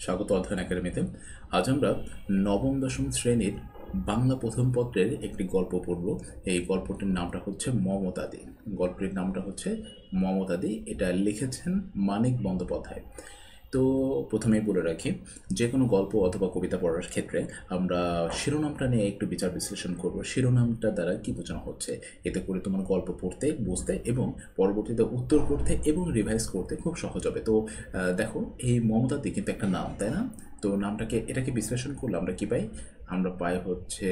স্বাগত অধ্যয়ন একাডেমিতে। আজ আমরা নবম দশম শ্রেণীর বাংলা প্রথম পত্রের একটি গল্প পড়ব। এই গল্পটির নামটা হচ্ছে মমতাদি। গল্পটির নামটা হচ্ছে মমতাদি। এটা লিখেছেন মানিক বন্দ্যোপাধ্যায়। তো প্রথমেই বলে রাখি, যে কোনো গল্প অথবা কবিতা পড়ার ক্ষেত্রে আমরা শিরোনামটা নিয়ে একটু বিচার বিশ্লেষণ করব। শিরোনামটা দ্বারা কী বোঝানো হচ্ছে, এতে করে তোমার গল্প পড়তে, বুঝতে এবং পরবর্তীতে উত্তর করতে এবং রিভাইজ করতে খুব সহজ হবে। তো দেখো, এই মমতাদি কিন্তু একটা নাম, তাই না? তো এটাকে বিশ্লেষণ করলে আমরা কী পাই? আমরা পাই হচ্ছে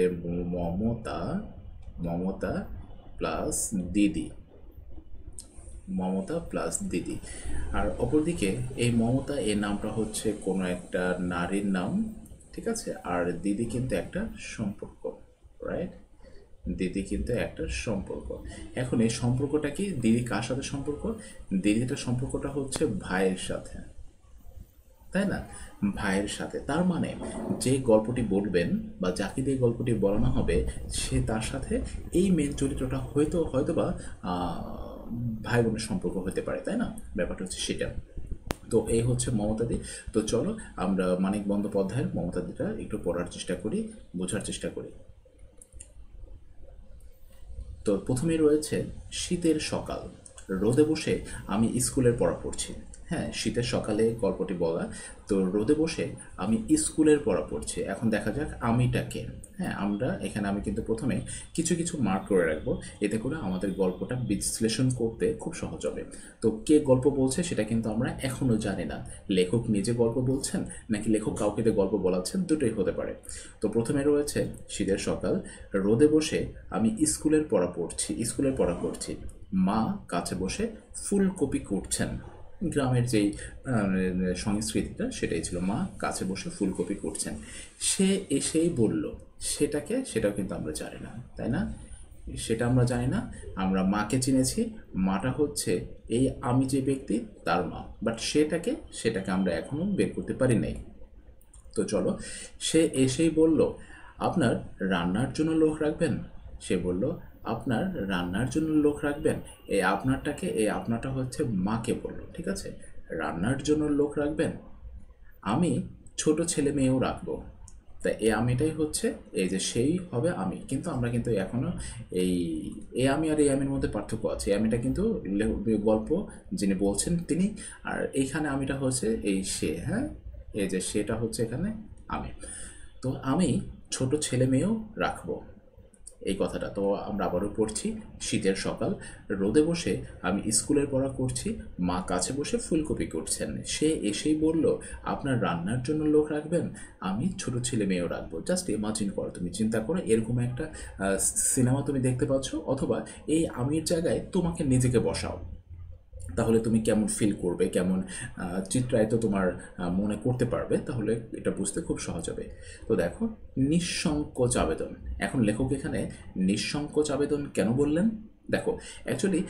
মমতা, মমতা প্লাস দিদি, মমতা প্লাস দিদি। আর অপরদিকে এই মমতা এই নামটা হচ্ছে কোনো একটা নারীর নাম, ঠিক আছে? আর দিদি কিন্তু একটা সম্পর্ক, রাইট? দিদি কিন্তু একটা সম্পর্ক। এখন এই সম্পর্কটা কি? দিদি কার সাথে সম্পর্ক? দিদিটার সম্পর্কটা হচ্ছে ভাইয়ের সাথে, তাই না? ভাইয়ের সাথে। তার মানে যে গল্পটি বলবেন বা যাকে দিয়ে গল্পটি বলানো হবে, সে তার সাথে এই মেন চরিত্রটা হয়তো বা ভাই বোনের সম্পর্ক হতে পারে, তাই না? ব্যাপারটা হচ্ছে সেটা। তো এই হচ্ছে মমতাদি। তো চলো আমরা মানিক বন্দ্যোপাধ্যায়ের মমতাদিটা একটু পড়ার চেষ্টা করি, বোঝার চেষ্টা করি। তো প্রথমেই রয়েছে শীতের সকাল, রোদে বসে আমি স্কুলের পড়া পড়ছি। হ্যাঁ, শীতের সকালে গল্পটি বলা। তো রোদে বসে আমি স্কুলের পড়া পড়ছি। এখন দেখা যাক আমিটাকে। হ্যাঁ, আমি কিন্তু প্রথমে কিছু কিছু মার্ক করে রাখবো, এতে করে আমাদের গল্পটা বিশ্লেষণ করতে খুব সহজ হবে। তো কে গল্প বলছে সেটা কিন্তু আমরা এখনও জানি না। লেখক নিজে গল্প বলছেন নাকি লেখক কাউকে দিয়ে গল্প বলাচ্ছেন, দুটোই হতে পারে। তো প্রথমে রয়েছে শীতের সকাল, রোদে বসে আমি স্কুলের পড়া পড়ছি। মা কাছে বসে ফুলকপি কুটছেন। গ্রামের যেই সংস্কৃতিটা সেটাই ছিল, মা কাছে বসে ফুলকপি কুটছেন। সে এসেই বলল, সেটাও কিন্তু আমরা জানি না, তাই না? সেটা আমরা জানি না। আমরা মাকে চিনেছি, মাটা হচ্ছে এই আমি যে ব্যক্তি তার মা, বাট সেটাকে আমরা এখনো বের করতে পারি নাই। তো চলো, সে এসেই বলল, আপনার রান্নার জন্য লোক রাখবেন? সে বলল, আপনার রান্নার জন্য লোক রাখবেন। এই আপনারটা হচ্ছে মাকে বলল, ঠিক আছে? রান্নার জন্য লোক রাখবেন? আমি ছোট ছেলে মেয়েও রাখবো। তাই এই আমিটাই হচ্ছে, এই যে সেই হবে আমি, কিন্তু আমরা কিন্তু এখনো এই এ আমি আর এই আমির মধ্যে পার্থক্য আছে। এই আমিটা কিন্তু গল্প যিনি বলছেন তিনি, আর এইখানে আমিটা হচ্ছে এই সে। হ্যাঁ, এই যে সেটা হচ্ছে এখানে আমি। তো আমি ছোট ছেলে মেয়েও রাখবো, এই কথাটা। তো আমরা আবারও পড়ছি। শীতের সকাল, রোদে বসে আমি স্কুলের পড়া করছি, মা কাছে বসে ফুলকপি করছেন। সে এসেই বলল, আপনার রান্নার জন্য লোক রাখবেন? আমি ছোট ছেলে মেয়েও রাখবো। জাস্ট ইমাজিন করো, তুমি চিন্তা করো, এরকম একটা সিনেমা তুমি দেখতে পাচ্ছ, অথবা এই আমির জায়গায় তোমাকে নিজেকে বসাও, তাহলে তুমি কেমন ফিল করবে, কেমন চিত্রায়িত তোমার মনে করতে পারবে, তাহলে এটা বুঝতে খুব সহজ হবে। তো দেখো, নিঃসংকোচ আবেদন। এখন লেখক এখানে নিঃসংকোচ আবেদন কেন বললেন? দেখো, অ্যাকচুয়ালি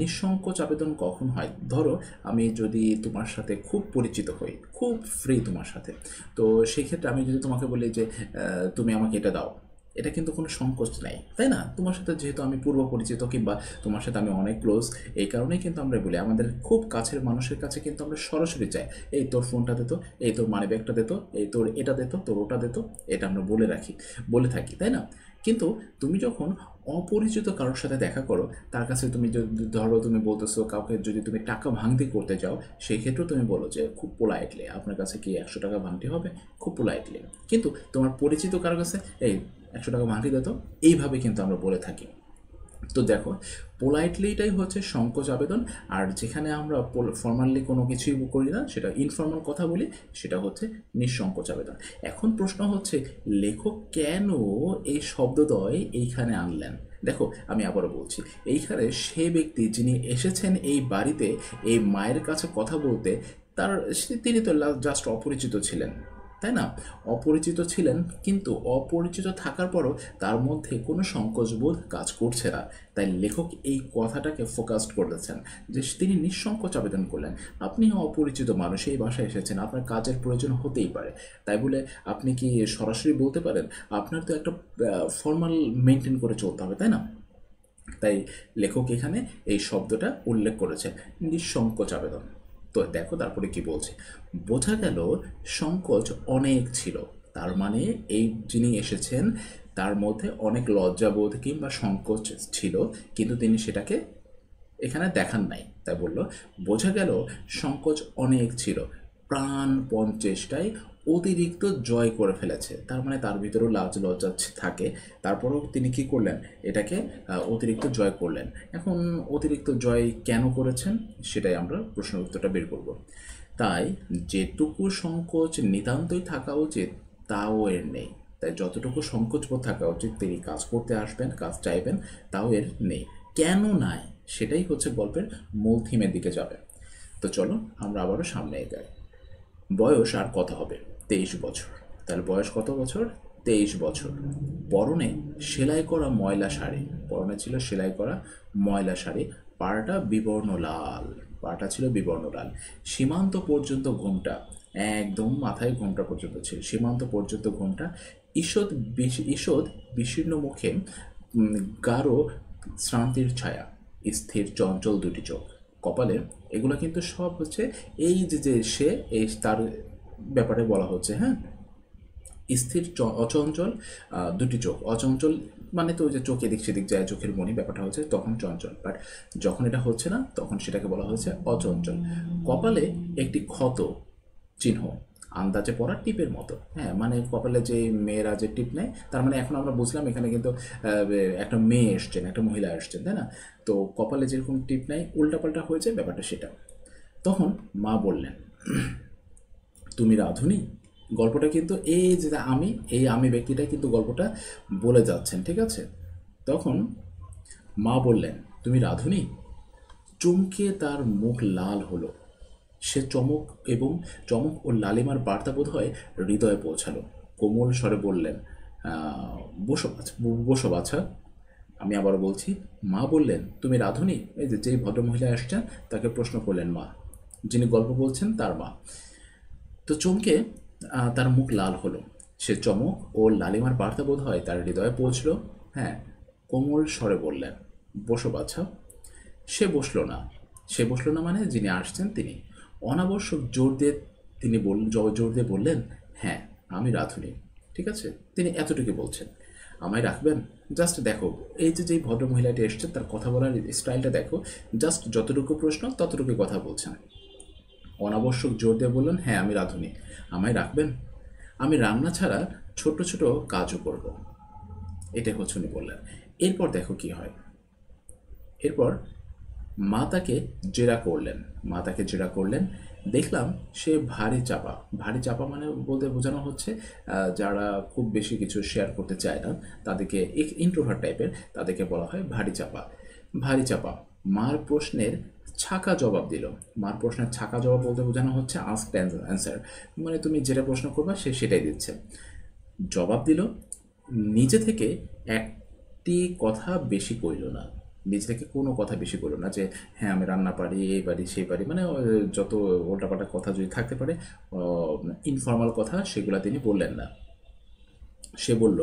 নিঃসংকোচ আবেদন কখন হয়? ধরো আমি যদি তোমার সাথে খুব পরিচিত হই, খুব ফ্রি তোমার সাথে, তো সেই ক্ষেত্রে আমি যদি তোমাকে বলি যে তুমি আমাকে এটা দাও, এটা কিন্তু কোনো সংকোচ নেই, তাই না? তোমার সাথে যেহেতু আমি পূর্ব পরিচিত, কিংবা তোমার সাথে আমি অনেক ক্লোজ, এই কারণেই কিন্তু আমরা বলি, আমাদের খুব কাছের মানুষের কাছে কিন্তু আমরা সরাসরি চাই, এই তোর ফোনটা দে তো, এই তোর মানি ব্যাগটা দে তো, এই তোর এটা দে তো, তোর ওটা দে তো। এটা আমরা বলে থাকি, তাই না? কিন্তু তুমি যখন অপরিচিত কারোর সাথে দেখা করো, তার কাছে তুমি যদি ধরো তুমি বলতেছো কাউকে, যদি তুমি টাকা ভাঙতি করতে যাও, সেই ক্ষেত্রেও তুমি বলো যে খুব পোলাইটলি, আপনার কাছে কি 100 টাকা ভাঙতি হবে? খুব পোলাইটলি। কিন্তু তোমার পরিচিত কারোর কাছে, এই 100 টাকা ভাঙতি দিত, এইভাবে কিন্তু আমরা বলে থাকি। তো দেখো, পোলাইটলিটাই হচ্ছে সংকোচ আবেদন, আর যেখানে আমরা ফর্মালি কোনো কিছুই করি না, সেটা ইনফর্মাল কথা বলি, সেটা হচ্ছে নিঃসংকোচ আবেদন। এখন প্রশ্ন হচ্ছে, লেখক কেন এই শব্দদ্বয় এইখানে আনলেন? দেখো, আমি আবারও বলছি, এইখানে সে ব্যক্তি যিনি এসেছেন এই বাড়িতে এই মায়ের কাছে কথা বলতে, তিনি তো জাস্ট অপরিচিত ছিলেন, তাই না? অপরিচিত ছিলেন, কিন্তু অপরিচিত থাকার পরও তার মধ্যে কোনো সংকোচবোধ কাজ করছে না। তাই লেখক এই কথাটাকে ফোকাসড করেছেন যে তিনি নিঃসংকোচ আবেদন করলেন। আপনি অপরিচিত মানুষ, এই বাসায় এসেছেন, আপনার কাজের প্রয়োজন হতেই পারে, তাই বলে আপনি কি সরাসরি বলতে পারেন? আপনার তো একটা ফর্মাল মেনটেন করে চলতে হবে, তাই না? তাই লেখক এখানে এই শব্দটা উল্লেখ করেছেন, নিঃসংকোচ আবেদন। তো দেখো তারপরে কি বলছে, বোঝা গেল সংকোচ অনেক ছিল। তার মানে এই যিনি এসেছেন তার মধ্যে অনেক লজ্জাবোধ কিংবা সংকোচ ছিল, কিন্তু তিনি সেটাকে এখানে দেখান নাই। তাই বলল, বোঝা গেল সংকোচ অনেক ছিল, প্রাণপণ চেষ্টায় অতিরিক্ত জয় করে ফেলেছে। তার মানে তার ভিতরেও লাজ লজ্জা থাকে, তারপরেও তিনি কি করলেন, এটাকে অতিরিক্ত জয় করলেন। এখন অতিরিক্ত জয় কেন করেছেন সেটাই আমরা প্রশ্নের উত্তরটা বের করব। তাই যেটুকু সংকোচ নিতান্তই থাকা উচিত তাও এর নেই। তাই যতটুকু সংকোচবোধ থাকা উচিত, তিনি কাজ করতে আসবেন, কাজ চাইবেন, তাও এর নেই। কেন নাই সেটাই হচ্ছে গল্পের মূল থিমের দিকে যাবে। তো চলো আমরা আবারও সামনে এগাই। বয়স আর কত হবে, 23 বছর। তাহলে বয়স কত বছর, 23 বছর। পরনে সেলাই করা ময়লা শাড়ি, পরনে ছিল সেলাই করা ময়লা শাড়ি, পাড়টা বিবর্ণ লাল, পাটা ছিল বিবর্ণ লাল। সীমান্ত পর্যন্ত ঘোমটা, একদম মাথায় ঘোমটা পর্যন্ত ছিল, সীমান্ত পর্যন্ত ঘোমটা। ঈষৎ বিশীর্ণ মুখে গাঢ় শ্রান্তির ছায়া, স্থির চঞ্চল দুটি চোখ, কপালে। এগুলো কিন্তু সব হচ্ছে এই যে সে এই তার ব্যাপারে বলা হচ্ছে। হ্যাঁ, স্থির অচঞ্চল দুটি চোখ। অচঞ্চল মানে তো ওই যে চোখ এদিক সেদিক যায়, চোখের মনি, ব্যাপারটা হচ্ছে তখন চঞ্চল, বাট যখন এটা হচ্ছে না তখন সেটাকে বলা হচ্ছে অচঞ্চল। কপালে একটি ক্ষত চিহ্ন, আন্দাজে পড়া টিপের মতো। হ্যাঁ, মানে কপালে যে মেয়েরা যে টিপ নেয়, তার মানে এখন আমরা বুঝলাম এখানে কিন্তু একটা মেয়ে এসছেন, একটা মহিলা এসছেন, তাই না? তো কপালে যেরকম টিপ নেয় উল্টাপাল্টা হয়েছে ব্যাপারটা সেটা। তখন মা বললেন, তুমি রাঁধুনি। গল্পটা কিন্তু এই যে আমি ব্যক্তিটা কিন্তু গল্পটা বলে যাচ্ছেন, ঠিক আছে? তখন মা বললেন, তুমি রাঁধুনি। চমকে তার মুখ লাল হলো। সে চমক ও লালিমার বার্তা বোধ হয় হৃদয়ে পৌঁছালো। কোমল স্বরে বললেন, বসো বাছা। আমি আবারও বলছি, মা বললেন, তুমি রাঁধুনি। এই যে যেই ভদ্রমহিলা আসছেন তাকে প্রশ্ন করলেন মা, যিনি গল্প বলছেন তার মা। তো চমকে তার মুখ লাল হলো। সে চমক ও লালিমার বার্তা বোধ হয় তার হৃদয়ে পৌঁছল। হ্যাঁ, কোমল স্বরে বললেন, বসো বাছা। সে বসলো না। সে বসলো না মানে যিনি আসছেন তিনি। অনাবশ্যক জোর দিয়ে বললেন, হ্যাঁ আমি রাঁধুনি। ঠিক আছে, তিনি এতটুকু বলছেন। আমায় রাখবেন? জাস্ট দেখো, এই যে যেই ভদ্র মহিলাটি এসছে তার কথা বলার স্টাইলটা দেখো, জাস্ট যতটুকু প্রশ্ন ততটুকু কথা বলছেন। অনাবশ্যক জোর দিয়ে বললেন, হ্যাঁ আমি রাঁধুনি, আমায় রাখবেন? আমি রান্না ছাড়া ছোট ছোট কাজও করব। এটাই হচ্ছে উনি বললেন। এরপর দেখো কি হয়। এরপর মা তাকে জেরা করলেন। দেখলাম সে ভারী চাপা। ভারী চাপা মানে বলতে বোঝানো হচ্ছে যারা খুব বেশি কিছু শেয়ার করতে চায় না, তাদেরকে ইন্ট্রোভার্ট টাইপের, তাদেরকে বলা হয় ভারী চাপা। ভারী চাপা মার প্রশ্নের ছাকা জবাব দিল। মার প্রশ্নের ছাকা জবাব বলতে বোঝানো হচ্ছে আস্ক অ্যান্সার, মানে তুমি যেটা প্রশ্ন করবা সে সেটাই দিচ্ছে। জবাব দিল। নিজে থেকে একটি কথা বেশি কইল না। নিজে থেকে কোনো কথা বেশি বলল না যে হ্যাঁ আমি রান্না পারি, এই পারি সেই পারি, মানে যত উল্টাপাল্টা কথা যদি থাকতে পারে ইনফর্মাল কথা, সেগুলো তিনি বললেন না। সে বলল,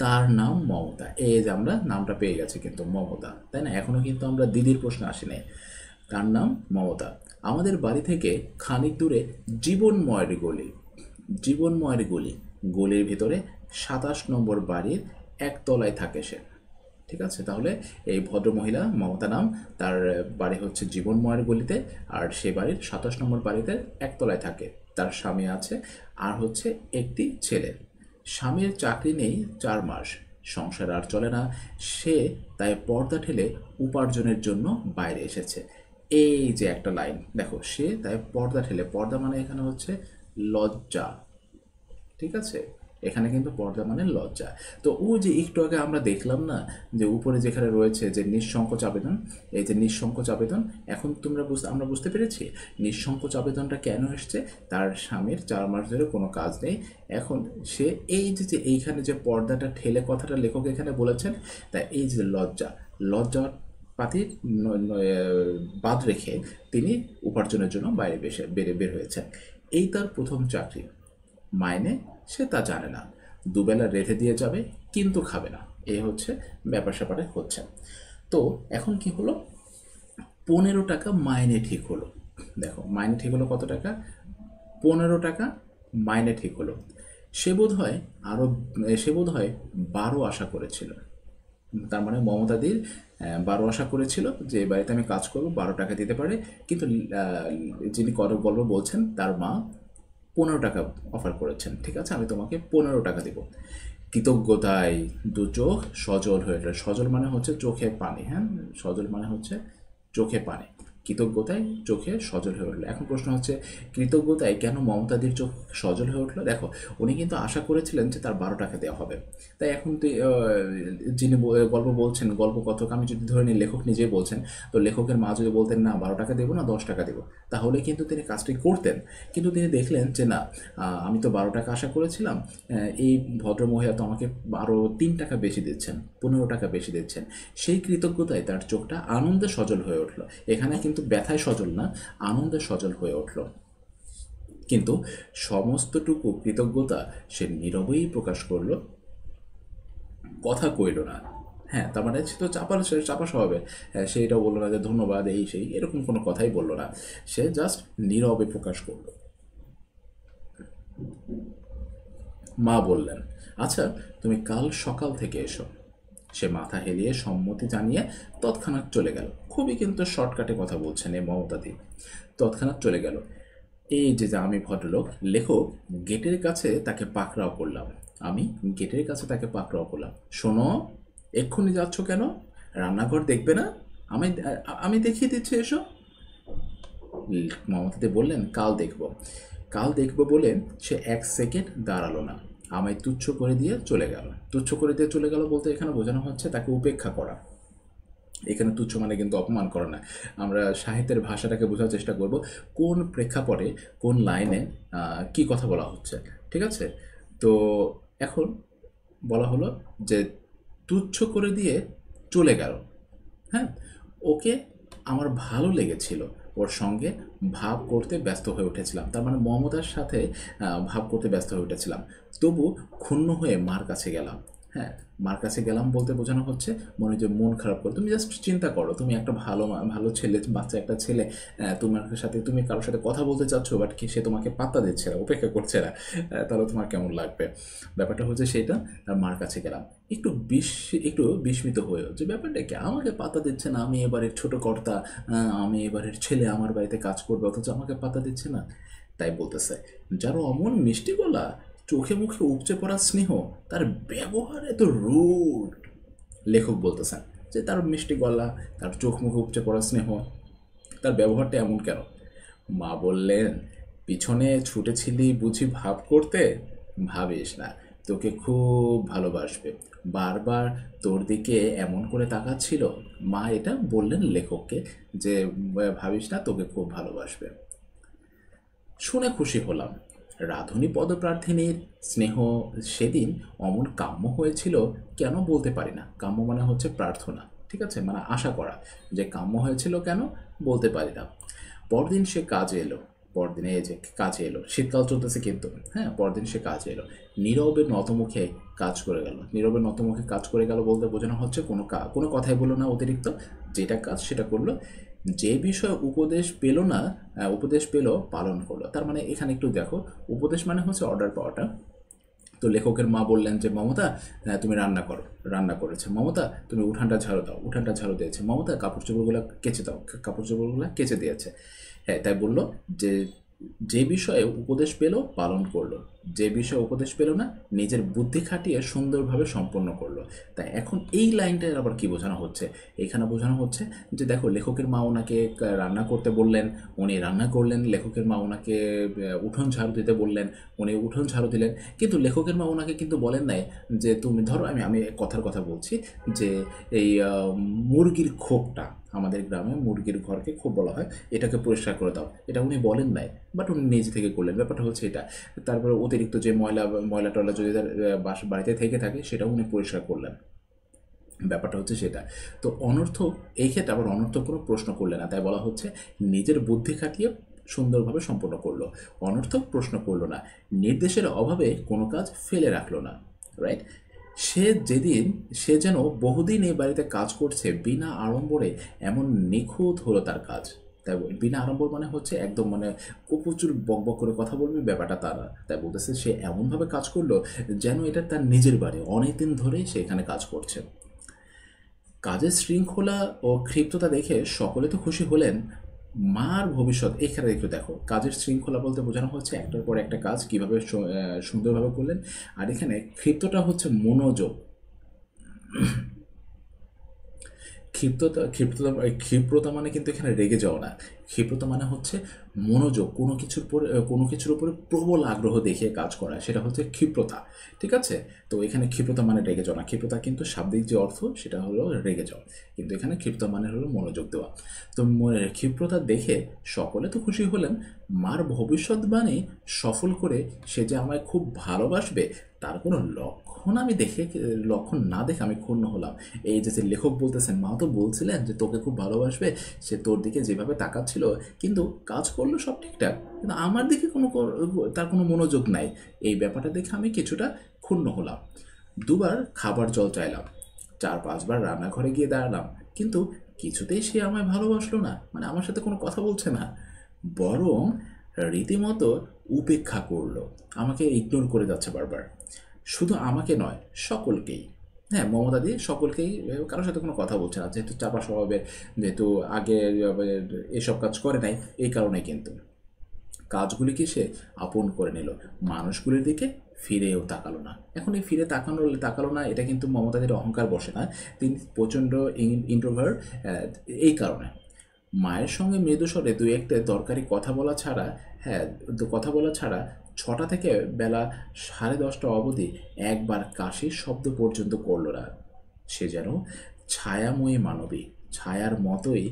তার নাম মমতা। এই যে আমরা নামটা পেয়ে গেছি কিন্তু, মমতা, তাই না? এখনও কিন্তু আমরা দিদির প্রশ্ন আসেনি। তার নাম মমতা। আমাদের বাড়ি থেকে খানিক দূরে জীবনময়ের গলি। জীবনময়ের গলি, গলির ভিতরে 27 নম্বর বাড়ির একতলায় থাকে সে। ঠিক আছে, তাহলে এই ভদ্রমহিলা মমতা নাম, তার বাড়ি হচ্ছে জীবনময়ের গলিতে, আর সে বাড়ির 27 নম্বর বাড়িতে একতলায় থাকে। তার স্বামী আছে আর হচ্ছে একটি ছেলে। স্বামীর চাকরি নেই 4 মাস, সংসার আর চলে না। সে তাই পর্দা ঠেলে উপার্জনের জন্য বাইরে এসেছে। এই যে একটা লাইন দেখো, সে তাই পর্দা ঠেলে, পর্দা মানে এখানে হচ্ছে লজ্জা। ঠিক আছে, এখানে কিন্তু পর্দা মানে লজ্জা। তো ও যে একটু আগে আমরা দেখলাম না যে উপরে যেখানে রয়েছে যে নিঃসংকোচ আবেদন, এই যে নিঃসংকোচ আবেদন, এখন আমরা বুঝতে পেরেছি নিঃসংকোচ আবেদনটা কেন এসছে। তার স্বামীর 4 মাস ধরে কোনো কাজ নেই, এখন সে এই যে এইখানে যে পর্দাটা ঠেলে কথাটা লেখক এখানে বলেছেন, তাই এই যে লজ্জা পাতির বাদ রেখে তিনি উপার্জনের জন্য বাইরে বের হয়েছেন। এই তার প্রথম চাকরি। মাইনে সে তা জানে না, দুবেলা রেঁধে দিয়ে যাবে কিন্তু খাবে না, এই হচ্ছে ব্যাপার স্যাপারে হচ্ছে। তো এখন কি হলো, 15 টাকা মাইনে ঠিক হলো। দেখো মাইনে ঠিক হলো কত টাকা, 15 টাকা মাইনে ঠিক হলো। সে বোধ হয় আরও সে বোধ হয় 12 আশা করেছিল। তার মানে মমতাদির 12 আশা করেছিল যে এ বাড়িতে আমি কাজ করবো, 12 টাকা দিতে পারে। কিন্তু যিনি গল্প বলছেন তার মা 15 টাকা অফার করেছেন। ঠিক আছে, আমি তোমাকে 15 টাকা দেবো। কৃতজ্ঞতায় দু চোখ সজল হয়ে ওঠে। সজল মানে হচ্ছে চোখে পানি, হ্যাঁ, সজল মানে হচ্ছে চোখে পানি। কৃতজ্ঞতায় চোখে সজল হয়ে উঠলো। এখন প্রশ্ন হচ্ছে, কৃতজ্ঞতায় কেন মমতাদির চোখ সজল হয়ে উঠলো? দেখো, উনি কিন্তু আশা করেছিলেন যে তার 12 টাকা দেওয়া হবে। তাই এখন তো যিনি গল্প বলছেন, গল্প কথক আমি যদি ধরে নিই লেখক নিজেই বলছেন, তো লেখকের মা যদি বলতেন না 12 টাকা দেবো না 10 টাকা দেবো, তাহলে কিন্তু তিনি কাজটি করতেন। কিন্তু তিনি দেখলেন যে না, আমি তো 12 টাকা আশা করেছিলাম, এই ভদ্রমহিলা তো আমাকে আরও 3 টাকা বেশি দিচ্ছেন, 15 টাকা বেশি দিচ্ছেন। সেই কৃতজ্ঞতায় তার চোখটা আনন্দে সজল হয়ে উঠলো। এখানে কিন্তু ব্যথায় সজল না, আনন্দে সজল হয়ে উঠলো। কিন্তু সমস্তটুকু কৃতজ্ঞতা সে নীরবেই প্রকাশ করলো, কথা কইল না। হ্যাঁ, তার মানে সে তো চাপা স্বভাবে। হ্যাঁ, সে এটা বললো না যে ধন্যবাদ এই সেই, এরকম কোনো কথাই বললো না। সে জাস্ট নীরবে প্রকাশ করলো। মা বললেন, আচ্ছা তুমি কাল সকাল থেকে এসো। সে মাথা হেলিয়ে সম্মতি জানিয়ে তৎক্ষণাৎ চলে গেল। খুবই কিন্তু শর্টকাটে কথা বলছেন এই মমতাদি। তৎক্ষণাৎ চলে গেল। এই যে যে আমি ভদ্রলোক লেখক গেটের কাছে তাকে পাকড়াও করলাম। আমি গেটের কাছে তাকে পাকড়াও করলাম। শোনো, এক্ষুনি যাচ্ছ কেন? রান্নাঘর দেখবে না? আমি আমি দেখিয়ে দিচ্ছি, এসো। মমতাদি বললেন, কাল দেখব। কাল দেখব বলে সে 1 সেকেন্ড দাঁড়ালো না, আমায় তুচ্ছ করে দিয়ে চলে গেল। তুচ্ছ করে দিয়ে চলে গেল বলতে এখানে বোঝানো হচ্ছে তাকে উপেক্ষা করা। এখানে তুচ্ছ মানে কিন্তু অপমান করা না। আমরা সাহিত্যের ভাষাটাকে বোঝার চেষ্টা করব, কোন প্রেক্ষাপটে কোন লাইনে কি কথা বলা হচ্ছে। ঠিক আছে, তো এখন বলা হলো যে তুচ্ছ করে দিয়ে চলে গেল। হ্যাঁ, ওকে আমার ভালো লেগেছিল, ওর সঙ্গে ভাব করতে ব্যস্ত হয়ে উঠেছিলাম। তার মানে মমতার সাথে ভাব করতে ব্যস্ত হয়ে উঠেছিলাম। তবু ক্ষুণ্ণ হয়ে মার কাছে গেলাম। হ্যাঁ, মার কাছে গেলাম বলতে বোঝানো হচ্ছে মনে যে মন খারাপ করে। তুমি জাস্ট চিন্তা করো, তুমি একটা ভালো ছেলে, বাচ্চা একটা ছেলে, তোমার সাথে তুমি কারোর সাথে কথা বলতে চাচ্ছ, বাট কি সে তোমাকে পাত্তা দিচ্ছে না, উপেক্ষা করছে না, তাহলে তোমার কেমন লাগবে? ব্যাপারটা হচ্ছে সেটা। আর মার কাছে গেলাম একটু বিস্মিত হয়েও, যে ব্যাপারটা কি, আমাকে পাত্তা দিচ্ছে না, আমি এবারের ছোট কর্তা, আমি এবারের ছেলে, আমার বাড়িতে কাজ করবে, অথচ আমাকে পাত্তা দিচ্ছে না। তাই বলতেছে, যার অমন মিষ্টি গলা, চোখে মুখে উপচে পড়া স্নেহ, তার ব্যবহার এত রুড। লেখক বলতেছেন যে তার মিষ্টি গলা, তার চোখ মুখে উপচে পড়া স্নেহ, তার ব্যবহারটা এমন কেন? মা বললেন, পিছনে ছুটেছিলি বুঝি ভাব করতে? ভাবিস না, তোকে খুব ভালোবাসবে, বারবার তোর দিকে এমন করে তাকাচ্ছিল। মা এটা বললেন লেখককে যে ভাবিস না, তোকে খুব ভালোবাসবে। শুনে খুশি হলাম। রাধুনী পদপ্রার্থিনীর স্নেহ সেদিন অমন কাম্য হয়েছিল কেন বলতে পারি না। কাম্য মানে হচ্ছে প্রার্থনা, ঠিক আছে, মানে আশা করা। যে কাম্য হয়েছিল কেন বলতে পারি না। পরদিন সে কাজে এলো। পরদিনে এই যে কাজে এলো, শীতকাল চলতেছে কিন্তু, হ্যাঁ, পরদিন সে কাজে এলো। নীরবে নতমুখে কাজ করে গেল। নীরবে নতমুখে কাজ করে গেল বলতে বোঝানো হচ্ছে কোনো কথাই বললো না অতিরিক্ত, যেটা কাজ সেটা করলো। যে বিষয়ে উপদেশ পেল না, উপদেশ পেল পালন করলো। তার মানে এখানে একটু দেখো, উপদেশ মানে হচ্ছে অর্ডার পাওয়াটা। তো লেখকের মা বললেন যে মমতা, তুমি রান্না করো। রান্না করেছে। মমতা, তুমি উঠানটা ঝাড়ু দাও। উঠানটা ঝাড়ু দিয়েছে। মমতা, কাপড় চোপড়গুলো কেচে দাও। কাপড় চোপড়গুলো কেচে দিয়েছে। হ্যাঁ, তাই বললো যে যে বিষয়ে উপদেশ পেল পালন করলো, যে বিষয়ে উপদেশ পেল না নিজের বুদ্ধি খাটিয়ে সুন্দরভাবে সম্পন্ন করলো। তাই এখন এই লাইনটার আবার কি বোঝানো হচ্ছে? এখানে বোঝানো হচ্ছে যে দেখো, লেখকের মা ওনাকে রান্না করতে বললেন, উনি রান্না করলেন। লেখকের মা ওনাকে উঠোন ঝাড়ু দিতে বললেন, উনি উঠোন ঝাড়ু দিলেন। কিন্তু লেখকের মা ওনাকে কিন্তু বলেন নাই যে তুমি ধরো, আমি কথার কথা বলছি, যে এই মুরগির খোপটা, আমাদের গ্রামে মুরগির ঘরকে খোপ বলা হয়, এটাকে পরিষ্কার করে দাও, এটা উনি বলেন নাই, বাট উনি নিজে থেকে করলেন। ব্যাপারটা হচ্ছে এটা। তারপরে অতিরিক্ত যে ময়লা টয়লা যদি তার বাড়িতে থেকে থাকে সেটাও উনি পরিষ্কার করলেন। ব্যাপারটা হচ্ছে সেটা। তো অনর্থক এই ক্ষেত্রে আবার অনর্থক কোনো প্রশ্ন করলে না, তাই বলা হচ্ছে নিজের বুদ্ধি খাটিয়ে সুন্দরভাবে সম্পন্ন করলো, অনর্থক প্রশ্ন করলো না, নির্দেশের অভাবে কোনো কাজ ফেলে রাখলো না। রাইট? সে যেন বহুদিন এই বাড়িতে কাজ করছে, বিনা আড়ম্বরে এমন নিখুঁত হলো তার কাজ। তাই বিনা আড়ম্বর মানে হচ্ছে একদম মানে প্রচুর বকবক করে কথা বলবে, ব্যাপারটা তারা। তাই বলতেছে সে এমনভাবে কাজ করলো যেন এটা তার নিজের বাড়ি, অনেকদিন ধরেই সে এখানে কাজ করছে। কাজের শৃঙ্খলা ও ক্ষিপ্রতা দেখে সকলে তো খুশি হলেন, মার ভবিষ্যৎ এখানে একটু দেখো। কাজের শৃঙ্খলা বলতে বোঝানো হচ্ছে একটার পর একটা কাজ কীভাবে সুন্দরভাবে করলেন, আর এখানে ক্ষিপ্রতা হচ্ছে মনোযোগ। ক্ষিপ্রতা মানে কিন্তু এখানে রেগে যাওয়া না। ক্ষিপ্রতা মানে হচ্ছে মনোযোগ, কোনো কিছুর উপরে প্রবল আগ্রহ দেখিয়ে কাজ করা, সেটা হচ্ছে ক্ষিপ্রতা। ঠিক আছে? তো এখানে ক্ষিপ্রতা মানে রেগে যাওয়া না। ক্ষিপ্রতা কিন্তু শাব্দিক যে অর্থ সেটা হলো রেগে যাওয়া, কিন্তু এখানে ক্ষিপ্রতা মানে হলো মনোযোগ দেওয়া। তো ক্ষিপ্রতা দেখে সকলে তো খুশি হলেন, মার ভবিষ্যৎবাণী সফল করে সে যে আমায় খুব ভালোবাসবে তার কোনো লক্ষণ না দেখে আমি ক্ষুণ্ণ হলাম। এই যে লেখক বলতেছেন, মা তো বলছিলেন যে তোকে খুব ভালোবাসবে, সে তোর দিকে যেভাবে তাকাচ্ছিল, কিন্তু কাজ করলো সব ঠিকঠাক, কিন্তু আমার দিকে তার কোনো মনোযোগ নাই। এই ব্যাপারটা দেখে আমি কিছুটা ক্ষুণ্ণ হলাম। দুবার খাবার জল চাইলাম, 4-5 বার রান্নাঘরে গিয়ে দাঁড়ালাম, কিন্তু কিছুতেই সে আমায় ভালোবাসলো না, মানে আমার সাথে কোনো কথা বলছে না, বরং রীতিমতো উপেক্ষা করলো, আমাকে ইগনোর করে যাচ্ছে বারবার। শুধু আমাকে নয়, সকলকেই। হ্যাঁ, মমতা দিয়ে সকলকেই, কারোর সাথে কোনো কথা বলছে না, যেহেতু চাপা স্বভাবের, যেহেতু আগে এসব কাজ করে নাই, এই কারণে কিন্তু কাজগুলিকে সে আপন করে নিল, মানুষগুলির দিকে ফিরেও তাকালো না। এখন এই ফিরে তাকালো না, এটা কিন্তু মমতাদের অহংকার বসে না, তিনি প্রচণ্ড ইন্ট্রোভার্ট। এই কারণে মায়ের সঙ্গে মৃদু স্বরে দুই একটা দরকারি কথা বলা ছাড়া, হ্যাঁ, কথা বলা ছাড়া 6টা থেকে বেলা 10:30 অবধি একবার কাশির শব্দ পর্যন্ত করল না। সে যেন ছায়াময়ী মানবী, ছায়ার মতোই